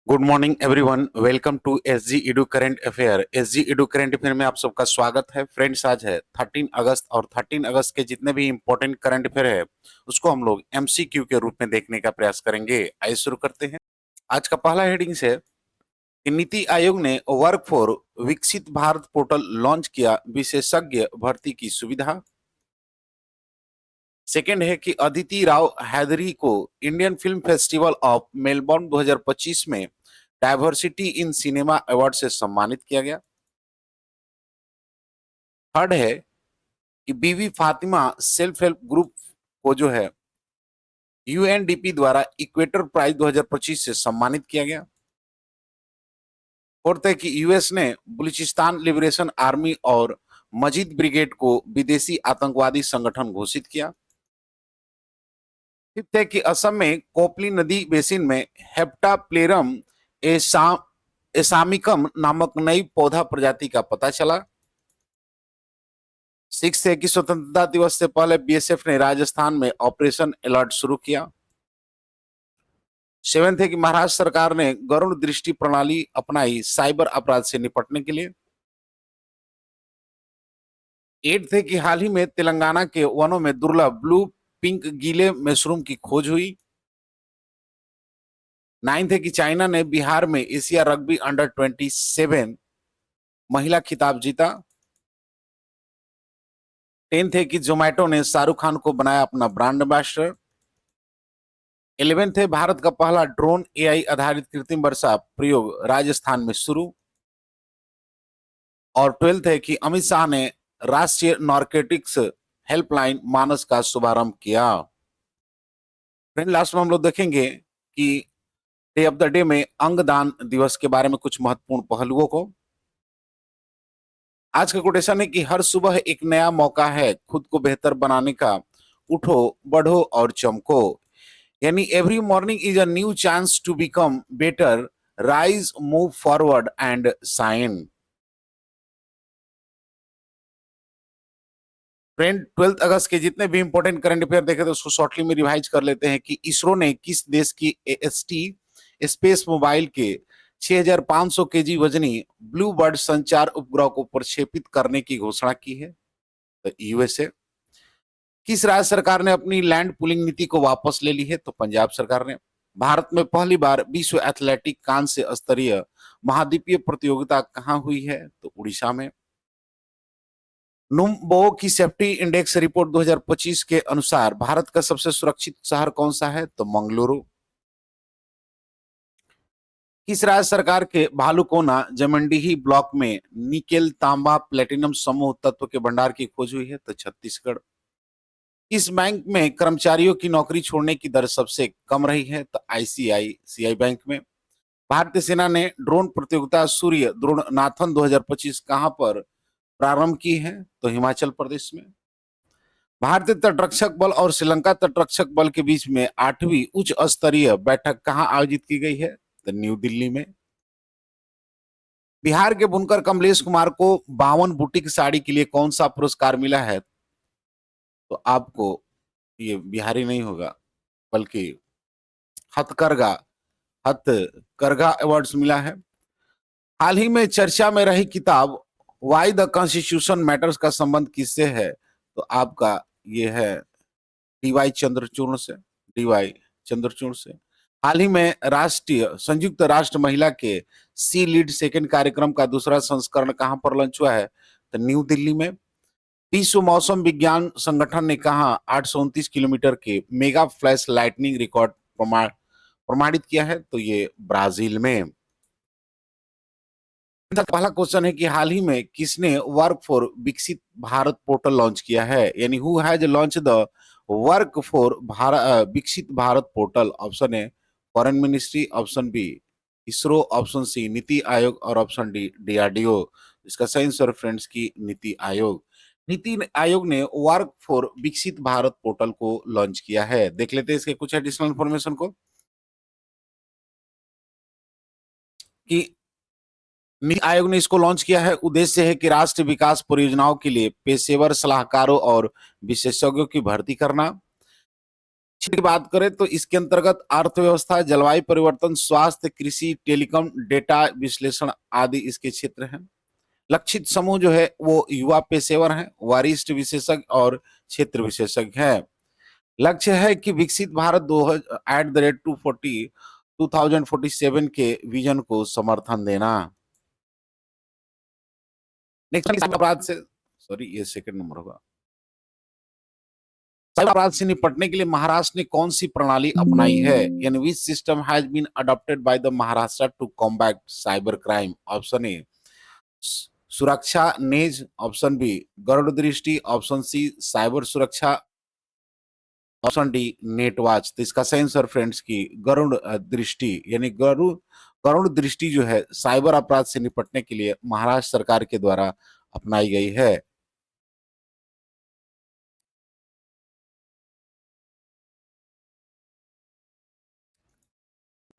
Good morning everyone, welcome to SG Edu current affair. SG Edu current affair में आप सबका स्वागत है। फ्रेंड्स, आज है 13 अगस्त और 13 अगस्त के जितने भी इंपॉर्टेंट करंट अफेयर है उसको हम लोग एमसीक्यू के रूप में देखने का प्रयास करेंगे। आइए शुरू करते हैं। आज का पहला हेडिंग्स है कि नीति आयोग ने work for Viksit Bharat portal launch किया, विशेषज्ञ भर्ती की सुविधा। सेकेंड है कि अदिति राव हैदरी को Indian film festival of Melbourne 2025 में डायवर्सिटी इन सिनेमा अवार्ड से सम्मानित किया गया। थर्ड है कि बीवी फातिमा सेल्फ हेल्प ग्रुप को जो है यूएनडीपी द्वारा इक्वेटर प्राइज 2025 से सम्मानित किया गया। फोर्थ है कि यूएस ने बलूचिस्तान लिबरेशन आर्मी और मजीद ब्रिगेड को विदेशी आतंकवादी संगठन घोषित किया। फिफ्थ है कि असम में कोपली नदी बेसिन में हेप्टाप्लेरम एसामिकम नामक नई पौधा प्रजाति का पता चला। सिक्स है कि स्वतंत्रता दिवस से पहले बीएसएफ ने राजस्थान में ऑपरेशन अलर्ट शुरू किया। सेवेंथ है कि महाराष्ट्र सरकार ने गरुड़ दृष्टि प्रणाली अपनाई साइबर अपराध से निपटने के लिए। एट्थ है कि हाल ही में तेलंगाना के वनों में दुर्लभ ब्लू पिंक गीले मशरूम की खोज हुई। नाइन्थ है कि चाइना ने बिहार में एशिया रग्बी अंडर 27 महिला खिताब जीता। टेंथ है कि जोमैटो ने शाहरुख खान को बनाया अपना ब्रांड एम्बेसडर। 11th है भारत का पहला ड्रोन एआई आधारित कृत्रिम वर्षा प्रयोग राजस्थान में शुरू। और 12th है कि अमित शाह ने राष्ट्रीय नारकोटिक्स हेल्पलाइन मानस का शुभारंभ किया। फ्रेंड, लास्ट में हम लोग देखेंगे कि डे ऑफ द डे में अंगदान दिवस के बारे में कुछ महत्वपूर्ण पहलुओं को। आज का कोटेशन है कि हर सुबह एक नया मौका है खुद को बेहतर बनाने का, उठो बढ़ो और चमको। यानी every morning is a new chance to become better, rise move forward and shine. Friend, 12 अगस्त के जितने भी इंपॉर्टेंट करंट अफेयर देखे थे उसको शॉर्टली में रिवाइज कर लेते हैं कि इसरो ने किस देश की एएसटी स्पेस मोबाइल के 6500 केजी वजनी ब्लू बर्ड संचार उपग्रह को प्रक्षेपित करने की घोषणा की है? तो यूएसए। किस राज्य सरकार ने अपनी लैंड पुलिंग नीति को वापस ले ली है? तो पंजाब सरकार ने। भारत में पहली बार विश्व एथलेटिक कांस्य स्तरीय महाद्वीपीय प्रतियोगिता कहां हुई है? तो उड़ीसा में। नुम्बो की सेफ्टी इंडेक्स रिपोर्ट 2025 के अनुसार भारत का सबसे सुरक्षित शहर कौन सा है? तो मंगलुरु। किस राज्य सरकार के भालुकोना जमंडीही ब्लॉक में निकेल तांबा प्लेटिनम समूह तत्व के भंडार की खोज हुई है? तो छत्तीसगढ़। इस बैंक में कर्मचारियों की नौकरी छोड़ने की दर सबसे कम रही है? तो आईसीआईसीआई बैंक में। भारतीय सेना ने ड्रोन प्रतियोगिता सूर्य द्रोणनाथन 2025 कहां पर प्रारंभ की है? तो हिमाचल प्रदेश में। भारतीय तटरक्षक बल और श्रीलंका तटरक्षक बल के बीच में 8वीं उच्च स्तरीय बैठक कहां आयोजित की गई है? तो न्यू दिल्ली में। बिहार के बुनकर कमलेश कुमार को 52 बुटीक साड़ी के लिए कौन सा पुरस्कार मिला है? तो आपको ये बिहारी नहीं होगा बल्कि हथकरघा हथकरघा अवार्ड्स मिला है। हाल ही में चर्चा में रही किताब वाई द कॉन्स्टिट्यूशन मैटर्स का संबंध किससे है? तो आपका ये है डीवाई चंद्रचूड़ से। डीवाई चंद्रचूड़ से। हाल ही में राष्ट्रीय संयुक्त राष्ट्र महिला के सी लीड सेकंड कार्यक्रम का दूसरा संस्करण कहां पर लॉन्च हुआ है? तो न्यू दिल्ली में। विश्व मौसम विज्ञान संगठन ने कहा 829 किलोमीटर के मेगा फ्लैश लाइटनिंग रिकॉर्ड प्रमाणित किया है? तो ये ब्राजील में। पहला क्वेश्चन है कि हाल ही में किसने work for Viksit Bharat portal launch किया है? यानी who has launch the work for Viksit Bharat portal? Option A foreign ministry, option B ISRO, option C NITI Aayog और ऑप्शन डी डीआरडीओ। इसका सही आंसर फ्रेंड्स की नीति आयोग। नीति आयोग ने work for Viksit Bharat portal को लॉन्च किया है। देख लेते हैं इसके कुछ एडिशनल इंफॉर्मेशन को कि नीति आयोग ने इसको लॉन्च किया है। उद्देश्य है कि राष्ट्रीय विकास परियोजनाओं के लिए पेशेवर सलाहकारों और विशेषज्ञों की भर्ती करना। की बात करें तो इसके अंतर्गत अर्थव्यवस्था, जलवायु परिवर्तन, स्वास्थ्य, कृषि, टेलीकॉम, डेटा विश्लेषण आदि इसके क्षेत्र हैं। लक्षित समूह जो है वो युवा पेशेवर हैं, वरिष्ठ विशेषज्ञ और क्षेत्र विशेषज्ञ हैं। लक्ष्य है कि विकसित भारत दो एट द रेट 2047 के विजन को समर्थन देना। नेक्स्ट अपराध से, सॉरी ये सेकंड नंबर होगा। साइबर अपराध से निपटने के लिए महाराष्ट्र ने कौन सी प्रणाली अपनाई है, यानी which system has been adopted by the Maharashtra to combat cyber crime? Option A Suraksha net, option B Garud Drishti, option C cyber Suraksha, option D net watch. तो इसका सही आंसर फ्रेंड्स की गरुड़ दृष्टि, यानी गरुड़ दृष्टि जो है साइबर अपराध से निपटने के लिए महाराष्ट्र सरकार के द्वारा अपनाई गई है।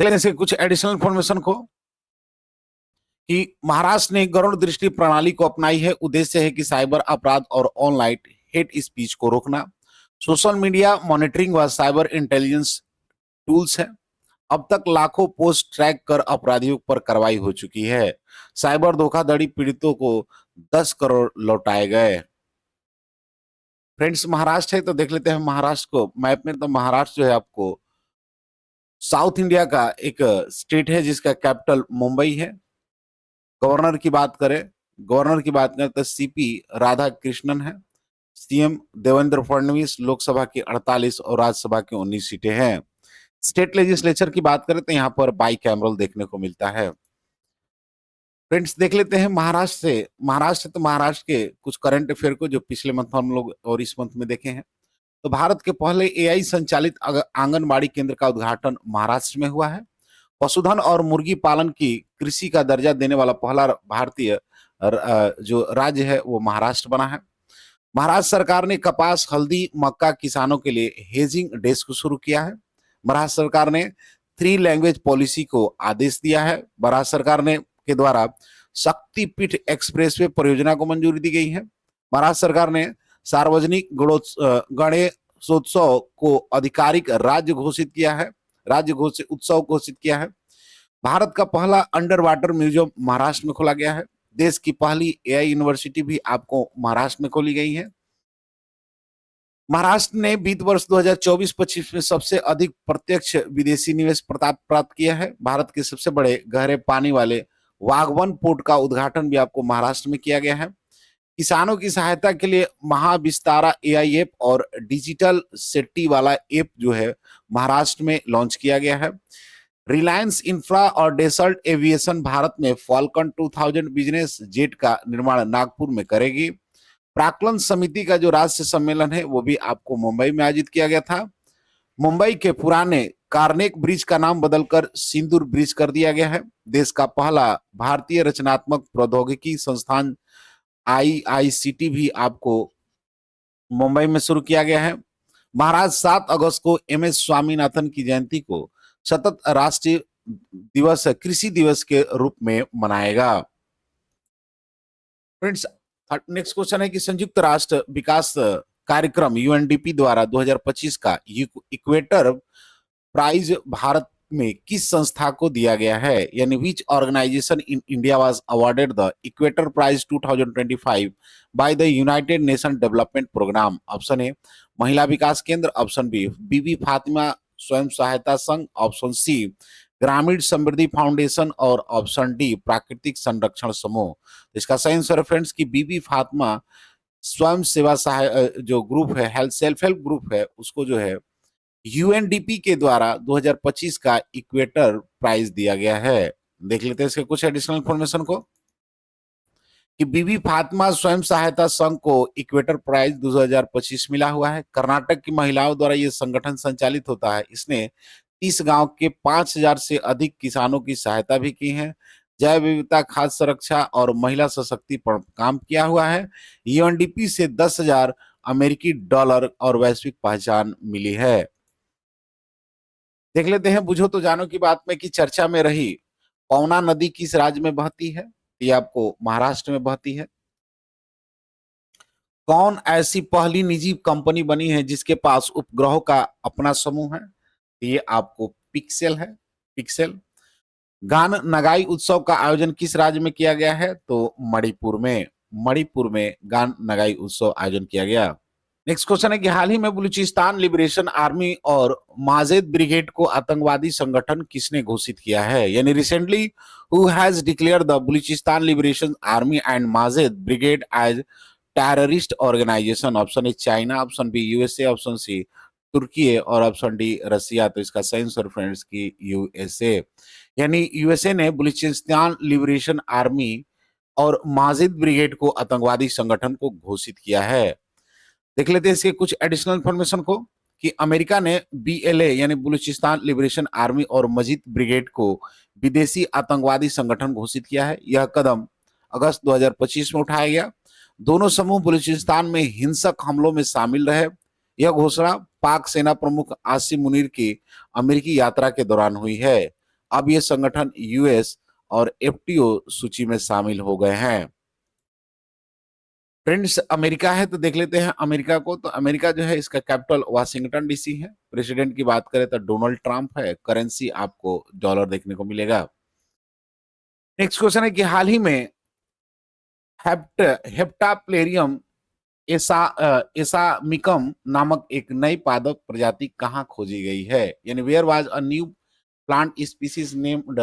लेने से कुछ एडिशनल इंफॉर्मेशन को कि महाराष्ट्र ने गरुड़ दृष्टि प्रणाली को अपनाई है। उद्देश्य है कि साइबर अपराध और ऑनलाइन हेट स्पीच को रोकना। सोशल मीडिया मॉनिटरिंग व साइबर इंटेलिजेंस टूल्स है। अब तक लाखों पोस्ट ट्रैक कर अपराधियों पर कार्रवाई हो चुकी है। साइबर धोखाधड़ी पीड़ितों को 10 करोड़ लौटाए गए। फ्रेंड्स महाराष्ट्र है तो देख लेते हैं महाराष्ट्र को मैप में। तो महाराष्ट्र जो है आपको साउथ इंडिया का एक स्टेट है जिसका कैपिटल मुंबई है। गवर्नर की बात करें तो सीपी राधा कृष्णन है। सीएम देवेंद्र फडणवीस। लोकसभा की 48 और राज्यसभा की 19 सीटें हैं। स्टेट लेजिस्लेचर की बात करें तो यहाँ पर बाई कैमरल देखने को मिलता है। फ्रेंड्स देख लेते हैं महाराष्ट्र के कुछ करंट अफेयर को जो पिछले मंथ हम लोग और इस मंथ में देखे हैं। तो भारत के पहले एआई संचालित आंगनबाड़ी केंद्र का उद्घाटन महाराष्ट्र में हुआ है। पशुधन और मुर्गी पालन की कृषि का दर्जा देने वाला पहला भारतीय जो राज्य है वो महाराष्ट्र बना है। महाराष्ट्र सरकार ने कपास, हल्दी, मक्का किसानों के लिए हेजिंग डेस्क शुरू किया है। महाराष्ट्र सरकार ने 3 लैंग्वेज पॉलिसी को आदेश दिया है। महाराष्ट्र सरकार ने के द्वारा शक्तिपीठ एक्सप्रेसवे परियोजना को मंजूरी दी गई है। महाराष्ट्र सरकार ने सार्वजनिक गणेशोत्सव को आधिकारिक राज्य घोषित उत्सव घोषित किया है। भारत का पहला अंडर वाटर म्यूजियम महाराष्ट्र में खोला गया है। देश की पहली एआई यूनिवर्सिटी भी आपको महाराष्ट्र में खोली गई है। महाराष्ट्र ने वित्त वर्ष 2024-25 में सबसे अधिक प्रत्यक्ष विदेशी निवेश प्राप्त किया है। भारत के सबसे बड़े गहरे पानी वाले वाघवन पोर्ट का उद्घाटन भी आपको महाराष्ट्र में किया गया है। किसानों की सहायता के लिए महाविस्तारा एआई ऐप और डिजिटल सेट्टी वाला ऐप जो है महाराष्ट्र में लॉन्च किया गया है। रिलायंस इंफ्रा और डेसल्ट एविएशन भारत में फॉल्कन 2000 बिजनेस जेट का निर्माण नागपुर में करेगी। प्राक्कलन समिति का जो राज्य सम्मेलन है वो भी आपको मुंबई में आयोजित किया गया था। मुंबई के पुराने कार्नेक ब्रिज का नाम बदलकर सिंदूर ब्रिज कर दिया गया है। देश का पहला भारतीय रचनात्मक प्रौद्योगिकी संस्थान आईआईसीटी भी आपको मुंबई में शुरू किया गया है। महाराज 7 अगस्त को एमएस स्वामीनाथन की जयंती को सतत राष्ट्रीय दिवस कृषि दिवस के रूप में मनाएगा। फ्रेंड्स नेक्स्ट क्वेश्चन है कि संयुक्त राष्ट्र विकास कार्यक्रम यूएनडीपी द्वारा 2025 का इक्वेटर प्राइज भारत में किस संस्था को दिया गया है, यानी which organisation in India was awarded the Equator Prize 2025 by the United Nation Development Programme? Option A Mahila Vikas केंद्र, ऑप्शन बी बीबी फातिमा स्वयं सहायता संघ, ऑप्शन सी ग्रामीण समृद्धि फाउंडेशन और ऑप्शन डी प्राकृतिक संरक्षण समूह। इसका सही आंसर फ्रेंड्स की बीबी फातिमा स्वयं सेवा जो ग्रुप है, हेल्थ सेल्फ हेल्प ग्रुप है, उसको जो है यूएनडीपी के द्वारा 2025 का इक्वेटर प्राइज दिया गया है। देख लेते हैं इसके कुछ एडिशनल इंफॉर्मेशन को कि बीबी फातिमा स्वयं सहायता संघ को इक्वेटर प्राइज 2025 मिला हुआ है। कर्नाटक की महिलाओं द्वारा यह संगठन संचालित होता है। इसने 30 गांव के 5000 से अधिक किसानों की सहायता भी की है। जैव विविधता, खाद्य सुरक्षा और महिला सशक्तिकरण पर काम किया हुआ है। यूएनडीपी से 10,000 अमेरिकी डॉलर और वैश्विक पहचान मिली है। देख लेते हैं बुझो तो जानो की बात में कि चर्चा में रही पवना नदी किस राज्य में बहती है? ये आपको महाराष्ट्र में बहती है। कौन ऐसी पहली निजी कंपनी बनी है जिसके पास उपग्रहों का अपना समूह है? ये आपको पिक्सेल है, पिक्सेल। गान नगाई उत्सव का आयोजन किस राज्य में किया गया है? तो मणिपुर में। मणिपुर में गान नगाई उत्सव आयोजन किया गया। नेक्स्ट क्वेश्चन है कि हाल ही में बलूचिस्तान लिबरेशन आर्मी और माजेद ब्रिगेड को आतंकवादी संगठन किसने घोषित किया है? यानी recently who has declared the Balochistan liberation Army and Majeed Brigade as terrorist organisation? Option A China, option B USA, option C तुर्की है और ऑप्शन डी रसिया। तो इसका सही आंसर फ्रेंड्स की यूएसए। यानी यूएसए ने बलूचिस्तान लिबरेशन आर्मी और माजिद ब्रिगेड को आतंकवादी संगठन को घोषित किया है। देख लेते हैं इसके कुछ एडिशनल इंफॉर्मेशन को कि अमेरिका ने बीएलए यानी बलूचिस्तान लिबरेशन आर्मी और मजीद ब्रिगेड को विदेशी आतंकवादी संगठन घोषित किया है। यह कदम अगस्त 2025 में उठाया गया। दोनों समूह बलूचिस्तान में हिंसक हमलों में शामिल रहे। यह घोषणा पाक सेना प्रमुख आसिम मुनीर की अमेरिकी यात्रा के दौरान हुई है। अब ये संगठन यूएस और एफटीओ सूची में शामिल हो गए हैं। फ्रेंड्स अमेरिका है तो देख लेते हैं अमेरिका को। तो अमेरिका जो है इसका कैपिटल वाशिंगटन डीसी है। प्रेसिडेंट की बात करें तो डोनाल्ड ट्रंप है। करेंसी आपको डॉलर देखने को मिलेगा। नेक्स्ट क्वेश्चन है कि हाल ही में हेप्टाप्लेरियम एसामिकम नामक एक नई पादप प्रजाति कहाँ खोजी गई है? यानी where was a new plant species named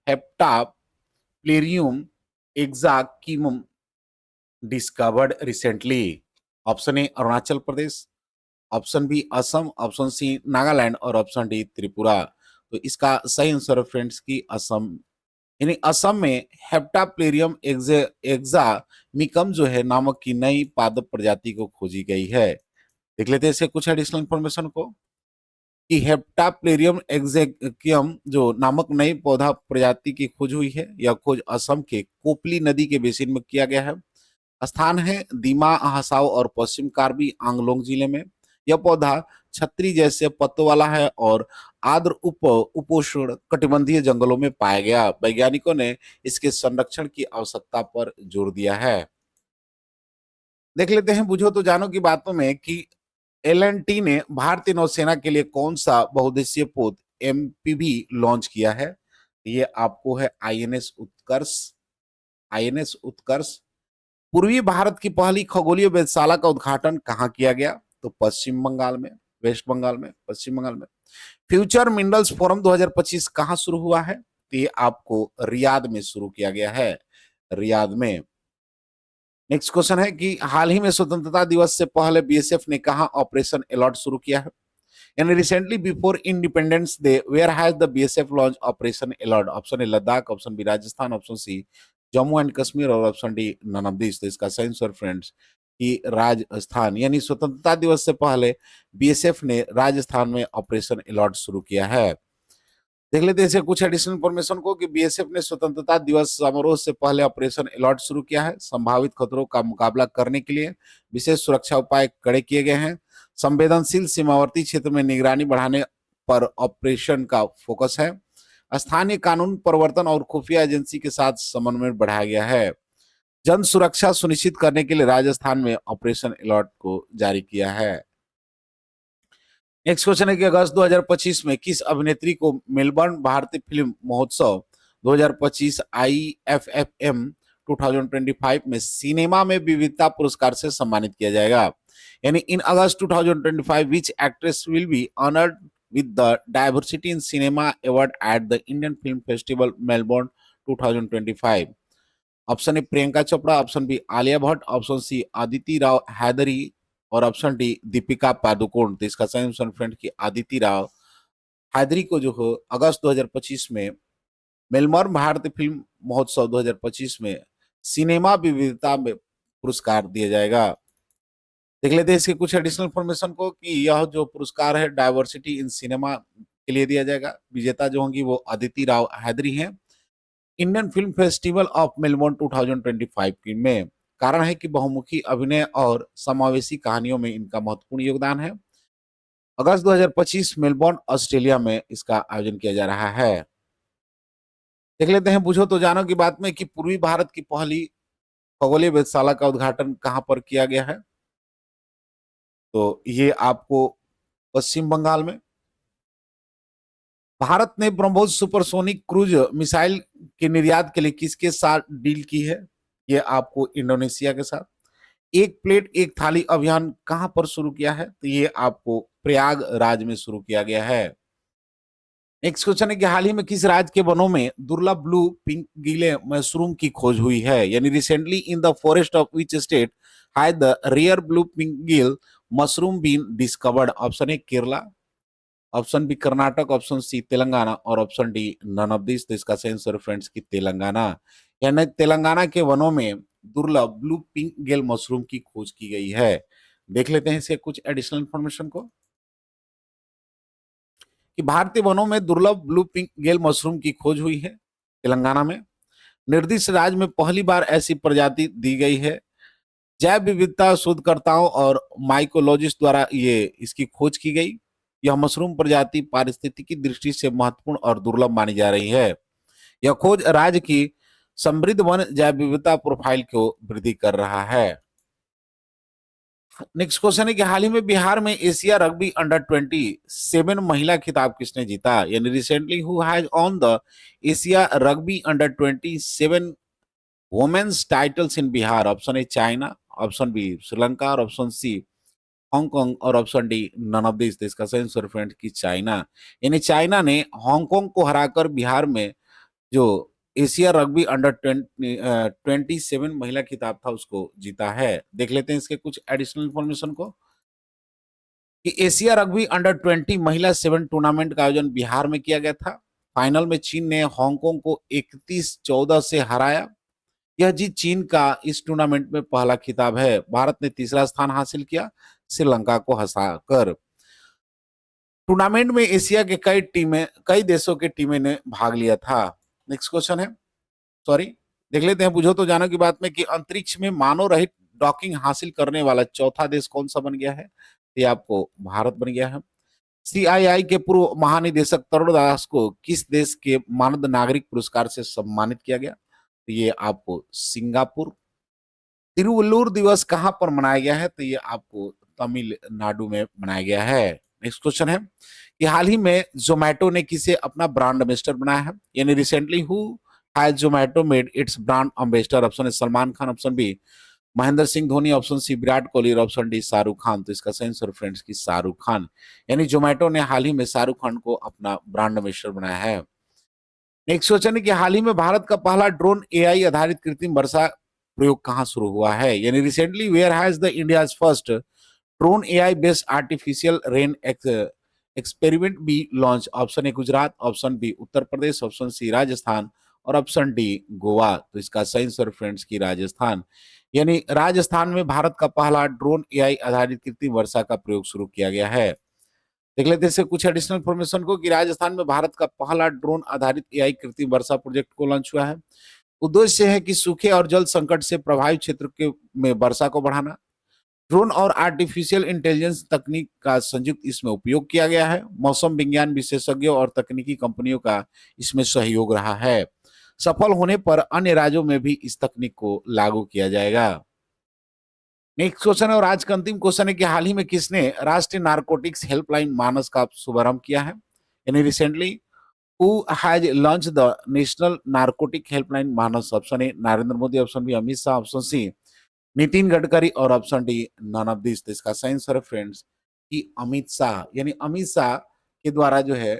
heptapleurum exacimum discovered recently? Option A Arunachal Pradesh, option B Assam, option C Nagaland और ऑप्शन डी त्रिपुरा। तो इसका सही आंसर फ्रेंड्स की असम। यानी असम में हेप्टाप्लेरियम एक्सामिकम जो है नामक की नई पादप प्रजाति को खोजी गई है। देख लेते हैं इसके कुछ एडिशनल इंफॉर्मेशन को कि हेप्टाप्लेरियम एक्सामिकम जो नामक नई पौधा प्रजाति की खोज हुई है। यह खोज असम के कोपली नदी के बेसिन में किया गया है। स्थान है दीमा हसाओ और पश्चिम कार्बी आंगलोंग जिले में। यह पौधा छतरी जैसे पत्तों वाला है और आर्द्र उपोष्ण कटिबंधीय जंगलों में पाया गया। वैज्ञानिकों ने इसके संरक्षण की आवश्यकता पर जोर दिया है। देख लेते हैं बुझो तो जानो की बातों में कि एलएनटी ने भारतीय नौसेना के लिए कौन सा बहुउद्देशीय पोत एमपीवी लॉन्च किया है? ये आपको है आईएनएस उत्कर्ष। आईएनएस उत्कर्ष। पूर्वी भारत की पहली खगोलीय वेधशाला का उद्घाटन कहाँ किया गया? तो पश्चिम बंगाल में, वेस्ट बंगाल में, पश्चिम बंगाल में। फ्यूचर मिनरल्स फोरम 2025 कहाँ शुरू हुआ है? तो ये आपको रियाद में शुरू किया गया है, रियाद में। नेक्स्ट क्वेश्चन है कि हाल ही में स्वतंत्रता दिवस से पहले बीएसएफ ने कहा ऑपरेशन अलर्ट शुरू किया है? यानी recently before independence day where has the BSF launch operation alert? Option A Ladakh, option B Rajasthan, option C Jammu and Kashmir और option D none of this. तो इसका सही आंसर फ्रेंड्स कि राजस्थान। यानी स्वतंत्रता दिवस से पहले बीएसएफ ने राजस्थान में ऑपरेशन अलर्ट शुरू किया है। देख लेते हैं कुछ एडिशनल इंफॉर्मेशन को कि बीएसएफ ने स्वतंत्रता दिवस समारोह से पहले ऑपरेशन अलर्ट शुरू किया है। संभावित खतरों का मुकाबला करने के लिए विशेष सुरक्षा उपाय कड़े किए गए हैं। संवेदनशील सीमावर्ती क्षेत्र में निगरानी बढ़ाने पर ऑपरेशन का फोकस है। स्थानीय कानून प्रवर्तन और खुफिया एजेंसी के साथ समन्वय बढ़ाया गया है। जन सुरक्षा सुनिश्चित करने के लिए राजस्थान में ऑपरेशन अलर्ट को जारी किया है। नेक्स्ट क्वेश्चन है कि अगस्त 2025 में किस अभिनेत्री को मेलबर्न भारतीय फिल्म महोत्सव 2025 IFFM 2025 में सिनेमा में विविधता पुरस्कार से सम्मानित किया जाएगा? यानी in August 2025 which actress will be honoured with the Diversity in Cinema Award at the Indian Film Festival Melbourne 2025? Option A Priyanka Chopra, option B Alia Bhatt, option C Aditi Rao Hydari और ऑप्शन डी दीपिका पादुकोण। तो इसका सही आंसर फ्रेंड की आदिति राव हैदरी को जो हो अगस्त 2025 में मेलबर्न भारतीय फिल्म महोत्सव 2025 में सिनेमा विविधता में पुरस्कार दिया जाएगा। देख लेते हैं इसके कुछ एडिशनल इंफॉर्मेशन को कि यह जो पुरस्कार है डाइवर्सिटी इन सिनेमा के लिए दिया जाएगा। विजेता जो होंगी वो अदिति राव हैदरी हैं Indian film festival of Melbourne 2025 की में। कारण है कि बहुमुखी अभिनय और समावेशी कहानियों में इनका महत्वपूर्ण योगदान है। अगस्त 2025 मेलबोर्न ऑस्ट्रेलिया में इसका आयोजन किया जा रहा है। देख लेते हैं बुझो तो जानो की बात में कि पूर्वी भारत की पहली खगोलीय वेधशाला का उद्घाटन कहां पर किया गया है? तो ये आपको पश्चिम बंगाल में। भारत ने ब्रह्मोस सुपरसोनिक क्रूज मिसाइल के निर्यात के लिए किसके साथ डील की है? ये आपको इंडोनेशिया के साथ। एक प्लेट एक थाली अभियान कहां पर शुरू किया है? तो ये आपको प्रयागराज में शुरू किया गया है। नेक्स्ट क्वेश्चन है कि हाल ही में किस राज्य के वनों में दुर्लभ ब्लू पिंक गीले मशरूम की खोज हुई है? यानी recently in the forest of which state had the rare blue pink gill mushroom been discovered? Option A Kerala, option B Karnataka, option C Telangana और option D none of this. तो इसका सही आंसर फ्रेंड्स की तेलंगाना। यानी तेलंगाना के वनों में दुर्लभ ब्लू पिंक गेल मशरूम की खोज की गई है। देख लेते हैं इसके कुछ एडिशनल इंफॉर्मेशन को कि भारतीय वनों में दुर्लभ ब्लू पिंक गेल मशरूम की खोज हुई है तेलंगाना में। निर्दिष्ट राज्य में पहली बार ऐसी प्रजाति दी गई है। जैव विविधता शोधकर्ताओं और माइकोलॉजिस्ट द्वारा ये इसकी खोज की गई। यह मशरूम प्रजाति पारिस्थितिकी दृष्टि से महत्वपूर्ण और दुर्लभ मानी जा रही है। यह खोज राज्य की समृद्ध वन जैव विविधता प्रोफाइल को वृद्धि कर रहा है। नेक्स्ट क्वेश्चन है कि हाल ही में बिहार में एशिया रग्बी अंडर 27 महिला खिताब किसने जीता? यानी recently who has won the Asia rugby under 27 women's titles in Bihar? Option A China, option B Sri Lanka और ऑप्शन सी हांगकांग और option D none of this. इसका सही आंसर फ्रेंड की चाइना। यानी चाइना ने हांगकांग को हराकर बिहार में जो एशिया रग्बी अंडर 27 महिला खिताब था उसको जीता है। देख लेते हैं इसके कुछ एडिशनल इंफॉर्मेशन को कि एशिया रग्बी अंडर 20 महिला 7 टूर्नामेंट का आयोजन बिहार में किया गया था। फाइनल में चीन ने हांगकांग को 31-14 से हराया। यह जीत चीन का इस टूर्नामेंट में पहला खिताब है। भारत ने तीसरा स्थान हासिल किया श्रीलंका को हराकर। टूर्नामेंट में एशिया के कई देशों के टीमें ने भाग लिया था। नेक्स्ट क्वेश्चन है, सॉरी देख लेते हैं बुझो तो जानो की बात में कि अंतरिक्ष में मानव रहित डॉकिंग हासिल करने वाला चौथा देश कौन सा बन गया है? ये आपको भारत बन गया है। सीआईआई के पूर्व महानिदेशक तरुण दास को किस देश के मानद नागरिक पुरस्कार से सम्मानित किया गया? तो ये आपको सिंगापुर। तिरुवल्लुवर दिवस कहां पर मनाया गया है? तो ये आपको तमिलनाडु में मनाया गया है। नेक्स्ट क्वेश्चन है कि हाल ही में जोमेटो ने किसे अपना ब्रांड एम्बेसडर बनाया है? यानी recently who has Zomato made its brand ambassador? Option है Salman Khan, option B Mahendra Singh Dhoni, option C Virat Kohli और ऑप्शन डी शाहरुख खान। तो इसका सही आंसर फ्रेंड्स की शाहरुख खान। यानी जोमेटो ने हाल ही में शाहरुख खान को अपना ब्रांड एम्बेसडर बनाया है। नेक्स्ट क्वेश्चन है कि हाल ही में भारत का पहला ड्रोन एआई आधारित कृत्रिम वर्षा प्रयोग कहां शुरू हुआ है? यानी recently where has the India's first drone AI based artificial rain experiment be launch? Option A Gujarat, option B Uttar Pradesh, option C Rajasthan और ऑप्शन डी गोवा। तो इसका सही आंसर फ्रेंड्स की राजस्थान। यानी राजस्थान में भारत का पहला ड्रोन एआई आधारित कृत्रिम वर्षा का प्रयोग शुरू किया गया है। देख लेते हैं कुछ एडिशनल इन्फॉर्मेशन को कि राजस्थान में भारत का पहला ड्रोन आधारित एआई कृत्रिम वर्षा प्रोजेक्ट को लॉन्च हुआ है। उद्देश्य है कि सूखे और जल संकट से प्रभावित क्षेत्र के में वर्षा को बढ़ाना। ड्रोन और आर्टिफिशियल इंटेलिजेंस तकनीक का संयुक्त इसमें उपयोग किया गया है। मौसम विज्ञान विशेषज्ञों और तकनीकी कंपनियों का इसमें सहयोग रहा है। सफल होने पर अन्य राज्यों में भी इस तकनीक को लागू किया जाएगा। नेक्स्ट क्वेश्चन है और आज का अंतिम क्वेश्चन है कि हाल ही में किसने राष्ट्रीय नारकोटिक्स हेल्पलाइन मानस का शुभारंभ किया है? यानी recently who has launch the national narcotic helpline Manas? Option A Narendra Modi, option B Amit Shah, option C Nitin Gadkari और option D none of this. इसका सही आंसर है फ्रेंड्स कि अमित शाह। यानी अमित शाह के द्वारा जो है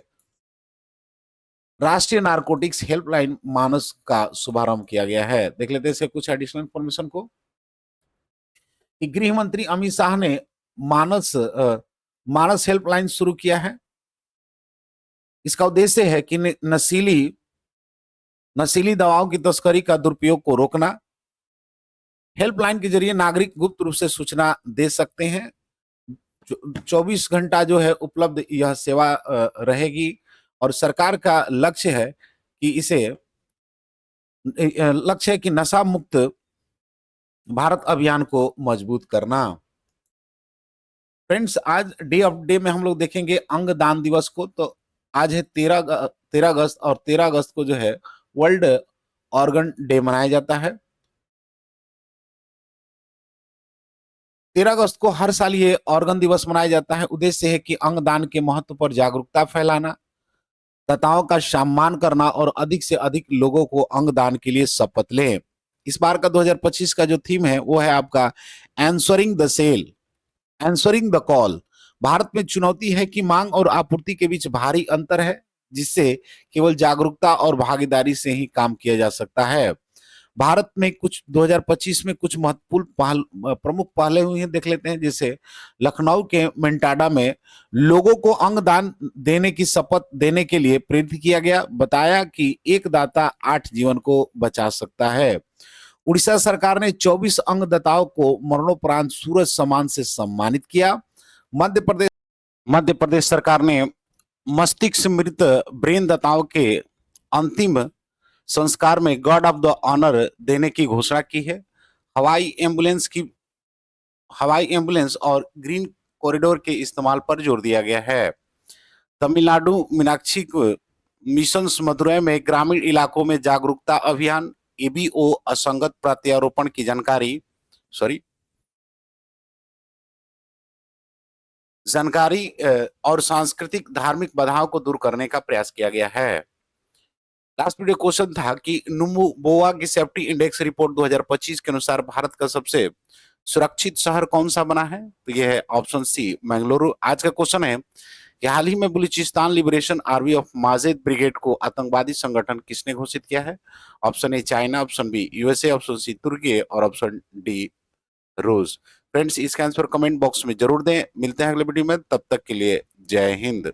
राष्ट्रीय नारकोटिक्स हेल्पलाइन मानस का शुभारंभ किया गया है। देख लेते हैं इसके कुछ एडिशनल इंफॉर्मेशन को कि गृह मंत्री अमित शाह ने मानस हेल्पलाइन शुरू किया है। इसका उद्देश्य है कि नशीली दवाओं की तस्करी का दुरुपयोग को रोकना। हेल्पलाइन के जरिए नागरिक गुप्त रूप से सूचना दे सकते हैं। 24 घंटा जो है उपलब्ध यह सेवा रहेगी और सरकार का लक्ष्य है कि नशा मुक्त भारत अभियान को मजबूत करना। फ्रेंड्स आज डे ऑफ डे में हम लोग देखेंगे अंगदान दिवस को। तो आज है 13 अगस्त और 13 अगस्त को जो है वर्ल्ड ऑर्गन डे मनाया जाता है। 13 अगस्त को हर साल ये ऑर्गन दिवस मनाया जाता है। उद्देश्य है कि अंगदान के महत्व पर जागरूकता फैलाना, दाताओं का सम्मान करना और अधिक से अधिक लोगों को अंगदान के लिए शपथ लें। इस बार का 2025 का जो थीम है वो है आपका answering the cell, answering the call. Bharat में चुनौती है कि मांग और आपूर्ति के बीच भारी अंतर है, जिससे केवल जागरूकता और भागीदारी से ही काम किया जा सकता है। भारत में कुछ 2025 में कुछ महत्वपूर्ण प्रमुख पहले हुए हैं, देख लेते हैं। जैसे लखनऊ के मेंटाडा में लोगों को अंगदान देने की शपथ देने के लिए प्रेरित किया गया, बताया कि एक दाता 8 जीवन को बचा सकता है। उड़ीसा सरकार ने 24 अंगदाताओं को मरणोपरांत सूरज सम्मान से सम्मानित किया। मध्य प्रदेश सरकार ने मस्तिष्क मृत ब्रेन दाताओं के अंतिम संस्कार में गार्ड ऑफ द ऑनर देने की घोषणा की है। हवाई एम्बुलेंस और ग्रीन कॉरिडोर के इस्तेमाल पर जोर दिया गया है। तमिलनाडु मीनाक्षी मिशन मदुरै में ग्रामीण इलाकों में जागरूकता अभियान, एबीओ असंगत प्रत्यारोपण की जानकारी और सांस्कृतिक धार्मिक बाधाओं को दूर करने का प्रयास किया गया है। लास्ट वीडियो क्वेश्चन था कि नुम्बुबोआ की सेफ्टी इंडेक्स रिपोर्ट 2025 के अनुसार भारत का सबसे सुरक्षित शहर कौन सा बना है? तो यह है ऑप्शन सी, मंगलुरु। आज का क्वेश्चन है कि हाल ही में Balochistan liberation army of Majeed brigade को आतंकवादी संगठन किसने घोषित किया है? Option A China, option B USA, option C तुर्की और ऑप्शन डी रूस। फ्रेंड्स, इसका आंसर कमेंट बॉक्स में जरूर दें। मिलते हैं अगले वीडियो में, तब तक के लिए जय हिंद।